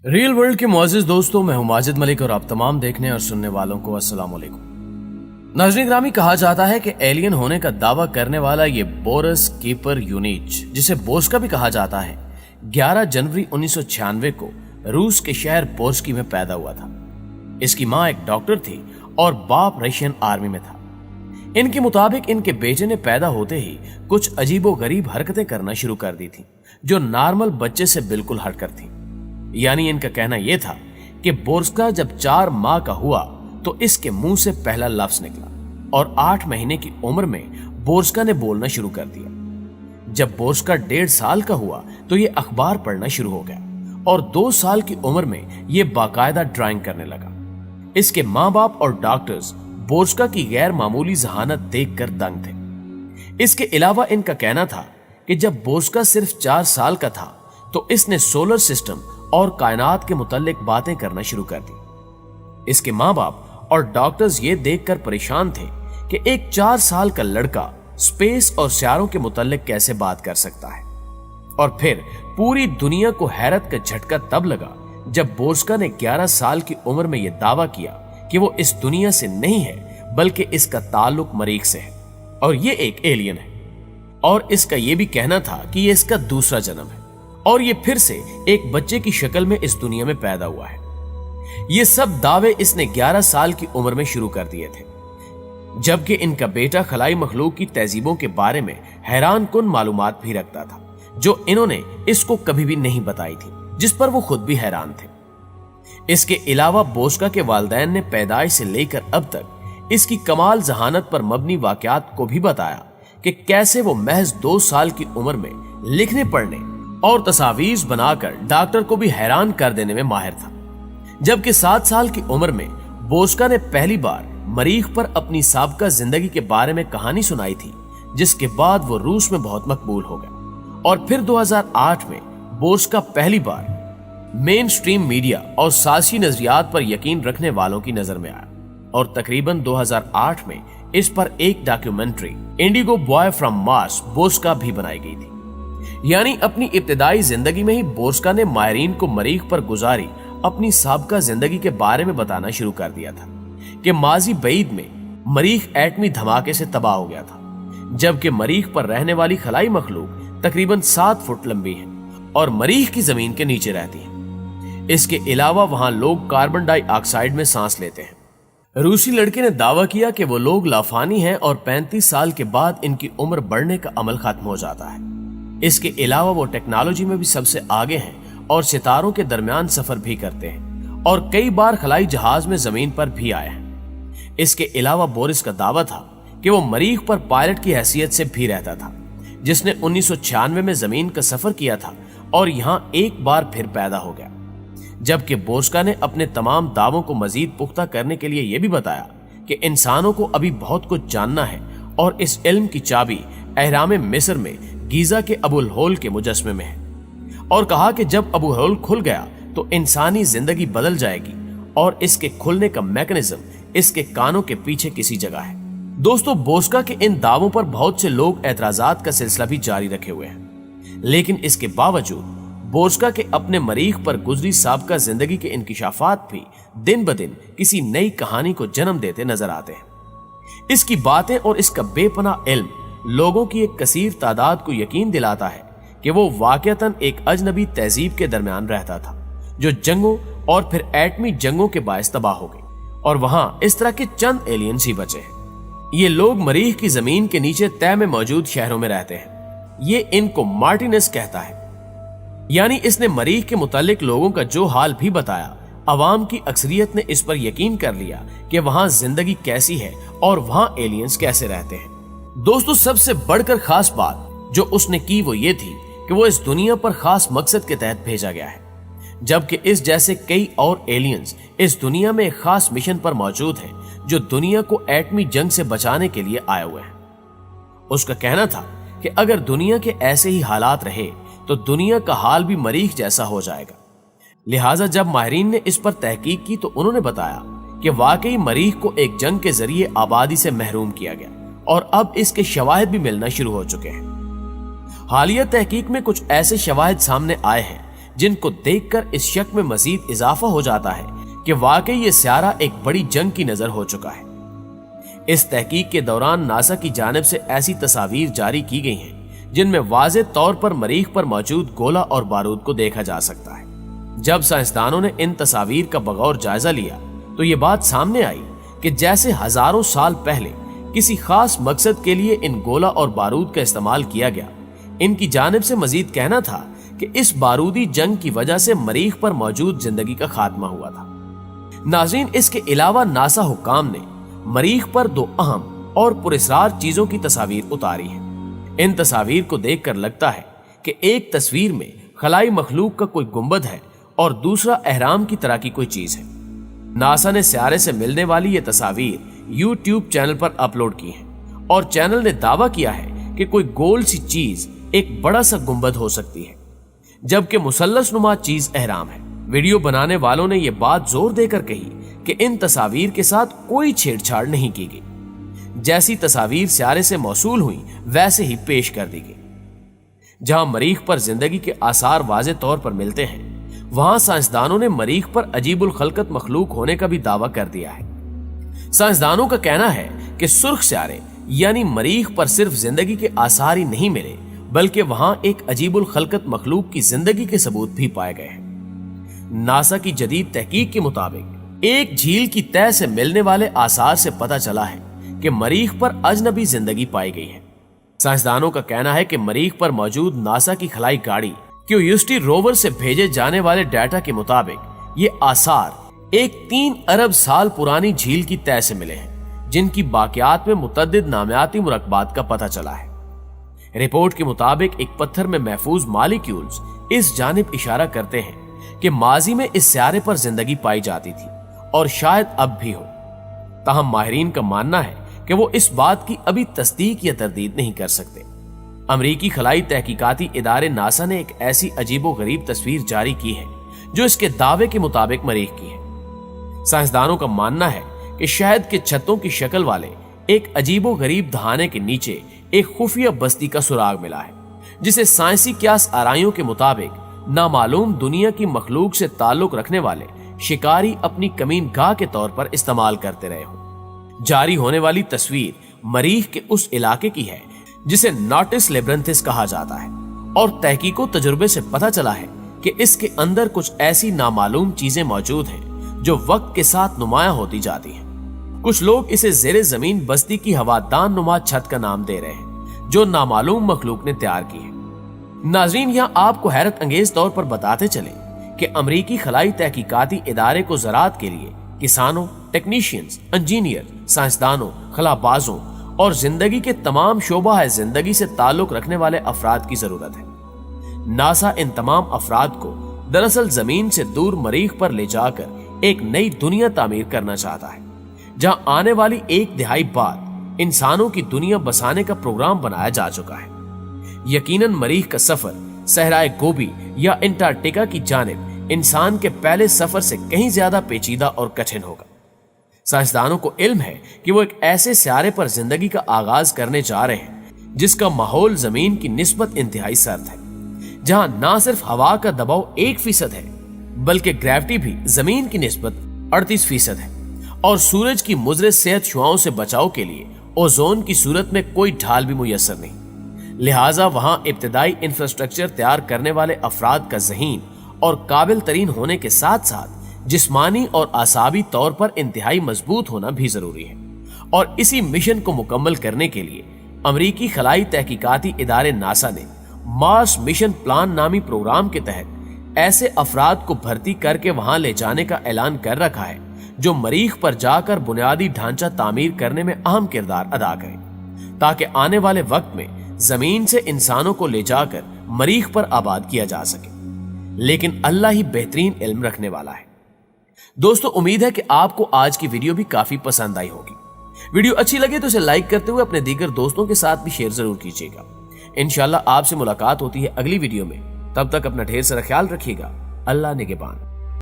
Real world के मुअज़्ज़िज़ दोस्तों, मैं हूं माजिद मलिक और आप तमाम देखने और सुनने वालों को अस्सलाम वालेकुम। नाज़रीन ग्रामी, कहा जाता है कि एलियन होने का दावा करने वाला ये बोरस कीपर यूनिच, जिसे बोर्स्का भी कहा जाता है, 11 जनवरी 1996 को रूस के शहर बोर्स्की में पैदा हुआ था। इसकी माँ एक डॉक्टर थी और बाप रशियन आर्मी में था। इनके मुताबिक इनके बेटे ने पैदा होते ही कुछ अजीबोगरीब हरकतें करना शुरू कर दी थी, जो नॉर्मल बच्चे से बिल्कुल हटकर थी। यानी इनका कहना यह था कि बोर्स्का जब 4 माह का हुआ तो इसके मुंह से पहला लफ्ज निकला और 8 महीने की उम्र में बोर्स्का ने बोलना शुरू कर दिया। जब बोर्स्का 1.5 साल का हुआ तो ये अखबार पढ़ना शुरू हो गया और 2 साल की उम्र में ये बाकायदा ड्राइंग करने लगा। इसके माँ बाप और डॉक्टर्स बोर्स्का की गैर मामूली जहानत देखकर दंग थे। इसके अलावा इनका कहना था कि जब बोर्स्का सिर्फ 4 साल का था तो इसने सोलर सिस्टम और कायनात के मुताल्लिक बातें करना शुरू कर दी। इसके माँ बाप और डॉक्टर्स ये देखकर परेशान थे कि एक 4 साल का लड़का स्पेस और सियारों के मुताल्लिक कैसे बात कर सकता है। और फिर पूरी दुनिया को हैरत का झटका तब लगा जब बोर्स्का ने 11 साल की उम्र में यह दावा किया कि वो इस दुनिया से नहीं है बल्कि इसका ताल्लुक मरीख से है और ये एक एलियन है। और इसका यह भी कहना था कि यह इसका दूसरा जन्म है और ये फिर से एक बच्चे की शक्ल में इस दुनिया में पैदा हुआ है। ये सब दावे इसने 11 साल की उम्र में शुरू कर दिए थे, जबकि इनका बेटा खलाई मखलूक की तहजीबों के बारे में हैरान कुन मालूमात भी रखता था, जो इन्होंने इसको कभी भी नहीं बताई थी, जिस पर वो खुद भी हैरान थे। इसके अलावा बोर्स्का के वालिदैन ने पैदाइश से लेकर अब तक इसकी कमाल जहानत पर मबनी वाकयात को भी बताया कि कैसे वो महज 2 साल की उम्र में लिखने पढ़ने और तस्वीर बनाकर डॉक्टर को भी हैरान कर देने में माहिर था। जबकि 7 साल की उम्र में बोर्स्का ने पहली बार मरीख पर अपनी साबका जिंदगी के बारे में कहानी सुनाई थी, जिसके बाद वो रूस में बहुत मकबूल हो गया। और फिर 2008 में बोर्स्का पहली बार मेन स्ट्रीम मीडिया और साजिशी नजरियात पर यकीन रखने वालों की नजर में आया और तकरीबन 2008 में इस पर एक documentary Indigo boy from Mars Boriska भी बनाई गई थी। यानी अपनी इब्तिदाई जिंदगी में ही बोर्स्का ने माहिरीन को मरीख पर गुजारी अपनी साबका जिंदगी के बारे में बताना शुरू कर दिया था कि माजी बईद में मरीख एटमी धमाके से तबाह हो गया था, जबकि मरीख पर रहने वाली खलाई मखलूक तकरीबन 7 फुट लंबी है और मरीख की जमीन के नीचे रहती है। इसके अलावा वहां लोग कार्बन डाइऑक्साइड में सांस लेते हैं। रूसी लड़के ने दावा किया कि वो लोग लाफानी हैं और 35 साल के बाद इनकी उम्र बढ़ने का अमल खत्म हो जाता है। इसके अलावा वो टेक्नोलॉजी में भी सबसे आगे हैं और सितारों के दरमियान सफर भी करते हैं और कई बार खलाई जहाज में जमीन पर भी आए हैं। इसके अलावा बोरिस का दावा था कि वो मरीख पर पायलट की हैसियत से भी रहता था, जिसने 1996 में जमीन का सफर किया था और यहां एक बार फिर पैदा हो गया। जबकि बोर्स्का ने अपने तमाम दावों को मजीद पुख्ता करने के लिए यह भी बताया कि इंसानों को अभी बहुत कुछ जानना है और इस इल्म की चाबी अहराम मिस्र में गीजा के अबुल होल के मुजस्मे में है। और कहा कि जब अबुल होल खुल गया तो इंसानी जिंदगी बदल जाएगी और इसके खुलने का मैकेनिज्म इसके कानों के पीछे किसी जगह है। दोस्तों, बोर्स्का के इन दावों पर बहुत से लोग एतराजात का सिलसिला भी जारी रखे हुए हैं, लेकिन इसके बावजूद बोर्स्का के अपने मरीख पर गुजरी साबका जिंदगी के इंकिशाफात भी दिन ब दिन किसी नई कहानी को जन्म देते नजर आते हैं। इसकी बातें और इसका बेपनाह इल्म लोगों की एक कसीर तादाद को यकीन दिलाता है कि वो वाकईतन एक अजनबी तहजीब के दरमियान रहता था, जो जंगों और फिर एटमी जंगों के बायस तबाह हो गई और वहां इस तरह के चंद एलियंस ही बचे हैं। ये लोग मरीख की जमीन के नीचे तय में मौजूद शहरों में रहते हैं। ये इनको मार्टिनस कहता है। यानी इसने मरीख के मुतालिक लोगों का जो हाल भी बताया, अवाम की अक्सरियत ने इस पर यकीन कर लिया कि वहां जिंदगी कैसी है और वहां एलियंस कैसे रहते हैं। दोस्तों, सबसे बढ़कर खास बात जो उसने की वो ये थी कि वो इस दुनिया पर खास मकसद के तहत भेजा गया है, जबकि इस जैसे कई और एलियंस इस दुनिया में एक खास मिशन पर मौजूद हैं जो दुनिया को एटमी जंग से बचाने के लिए आए हुए हैं। उसका कहना था कि अगर दुनिया के ऐसे ही हालात रहे तो दुनिया का हाल भी मरीख जैसा हो जाएगा। लिहाजा जब माहिरीन ने इस पर तहकीक की तो उन्होंने बताया कि वाकई मरीख को एक जंग के जरिए आबादी से महरूम किया गया और अब इसके शवाहिद भी मिलना शुरू हो चुके हैं। हालिया तहकीक में कुछ ऐसे शवाहिद सामने आए हैं जिन को देखकर इस शक में मजीद इजाफा हो जाता है कि वाकई ये सियारा एक बड़ी जंग की नजर हो चुका है। इस तहकीक के दौरान नासा की जानिब से ऐसी तस्वीर जारी की गई हैं जिनमें वाज़ेह तौर पर मरीख पर मौजूद गोला और बारूद को देखा जा सकता है। जब साइंसदानों ने इन तस्वीर का बगौर जायजा लिया तो ये बात सामने आई कि जैसे हजारों साल पहले किसी खास मकसद के लिए इन गोला और बारूद का इस्तेमाल किया गया, इनकी जानिब से मजीद कहना था कि इस बारूदी जंग की वजह से मरीख पर मौजूद जिंदगी का खात्मा हुआ था। नाज़रीन, इसके अलावा नासा हुक्काम ने मरीख पर दो अहम और पुरस्रार चीजों की तस्वीर उतारी है। इन तस्वीर को देखकर लगता है कि एक तस्वीर में खलाई मखलूक का कोई गुंबद है और दूसरा एहराम की तरह की कोई चीज है। नासा ने सियारे से मिलने वाली ये तस्वीर यूट्यूब चैनल पर अपलोड की है और चैनल ने दावा किया है कि कोई गोल सी चीज एक बड़ा सा गुंबद हो सकती है, जबकि मुसल्लस नुमा चीज एहराम है। वीडियो बनाने वालों ने यह बात जोर देकर कही कि इन तस्वीर के साथ कोई छेड़छाड़ नहीं की गई। जैसी तस्वीर सियारे से मौसूल हुई वैसे ही पेश कर दी गई। जहां मरीख पर जिंदगी के आसार वाज़ेह तौर पर मिलते हैं, वहां साइंसदानों ने मरीख पर अजीबुल खलकत मखलूक होने का भी दावा कर दिया है। साइंसदानों का कहना है कि सुर्ख सियारे यानी मरीख पर सिर्फ जिंदगी के आसार ही नहीं मिले, बल्कि वहां एक अजीबुल खलकत मखलूक की जिंदगी के सबूत भी पाए गए हैं। नासा की जदीद तहकीक के मुताबिक एक झील की तह से मिलने वाले आसार से पता चला है कि मरीख पर अजनबी जिंदगी पाई गई है। साइंसदानों का कहना है कि मरीख पर मौजूद नासा की खलाई गाड़ी क्यूरियोसिटी रोवर से भेजे जाने वाले डाटा के मुताबिक ये आसार एक 3 अरब साल पुरानी झील की तह से मिले हैं, जिनकी बाकियात में मुतअद्दिद नामियाती मुरक्कबात का पता चला है। रिपोर्ट के मुताबिक एक पत्थर में महफूज मालिक्यूल्स इस जानिब इशारा करते हैं कि माजी में इस सियारे पर जिंदगी पाई जाती थी और शायद अब भी हो। ताहम माहिरीन का मानना है कि वो इस बात की अभी तस्दीक या तरदीद नहीं कर सकते। अमरीकी खलाई तहकीकाती इदारे नासा ने एक ऐसी अजीबो गरीब तस्वीर जारी की है जो इसके दावे के मुताबिक मरीख की है। साइंसदानों का मानना है कि शहद के छत्तों की शक्ल वाले एक अजीबो गरीब दहाने के नीचे एक खुफिया बस्ती का सुराग मिला है, जिसे साइंसी क्यास आराइयों के मुताबिक नामालूम दुनिया की मखलूक से ताल्लुक रखने वाले शिकारी अपनी कमीन गाह के तौर पर इस्तेमाल करते रहे हो। जारी होने वाली तस्वीर मरीख के उस इलाके की है जिसे नॉटिस लेब्रंथिस कहा जाता है, और तहकीको तजुर्बे से पता चला है कि इसके अंदर कुछ ऐसी नामालूम चीजें मौजूद हैं जो वक्त के साथ नुमाया होती जाती हैं। कुछ लोग इसे जेरे जमीन बस्ती की हवादान नुमा छत का नाम दे रहे हैं जो नामालूम मखलूक ने तैयार की है। नाज़रीन, यहाँ आपको हैरत अंगेज तौर पर बताते चले कि अमरीकी खलाई तहकीकाती इदारे को ज़राअत के लिए किसानों, टेक्नीशियंस, इंजीनियर, साइंसदानों, खलाबाजों और जिंदगी के तमाम शोबा है जिंदगी से ताल्लुक रखने वाले अफराद की जरूरत है। नासा इन तमाम अफराद को दरअसल जमीन से दूर मरीख पर ले जाकर एक नई दुनिया तामीर करना चाहता है, जहां आने वाली 1 दहाई बाद इंसानों की दुनिया बसाने का प्रोग्राम बनाया जा चुका है। यकीनन मरीख का सफर सहराए गोबी या अंटार्कटिका की जानिब इंसान के पहले सफर से कहीं ज्यादा पेचीदा और कठिन होगा। साइंसदानों को इल्म है कि वो एक ऐसे सियारे पर जिंदगी का आगाज करने जा रहे हैं जिसका माहौल जमीन की निस्बत इंतहाई सर्द है, जहां ना सिर्फ हवा का दबाव 1% है बल्कि ग्रेविटी भी जमीन की निस्बत 38% है, और सूरज की मुजरे सेहत शुआओं से बचाव के लिए ओजोन की सूरत में कोई ढाल भी मुयस्सर नहीं। लिहाजा वहां इब्तदाई इंफ्रास्ट्रक्चर तैयार करने वाले अफराद का ज़हीन और काबिल तरीन होने के साथ साथ जिस्मानी और आसाबी तौर पर इंतहाई मजबूत होना भी जरूरी है। और इसी मिशन को मुकम्मल करने के लिए अमरीकी खलाई तहकीकाती इदारे नासा ने मार्स मिशन प्लान नामी प्रोग्राम के तहत ऐसे अफराद को भर्ती करके वहां ले जाने का ऐलान कर रखा है जो मरीख पर जाकर बुनियादी ढांचा तामीर करने में अहम किरदार अदा करें, ताकि आने वाले वक्त में जमीन से इंसानों को ले जाकर मरीख पर आबाद किया जा सके। लेकिन अल्लाह ही बेहतरीन इल्म रखने वाला है। दोस्तों, उम्मीद है कि आपको आज की वीडियो भी काफी पसंद आई होगी। वीडियो अच्छी लगे तो इसे लाइक करते हुए अपने दीगर दोस्तों के साथ भी शेयर जरूर कीजिएगा। इंशाल्लाह आपसे मुलाकात होती है अगली वीडियो में। तब तक अपना ढेर सारा ख्याल रखिएगा। अल्लाह निगहबान।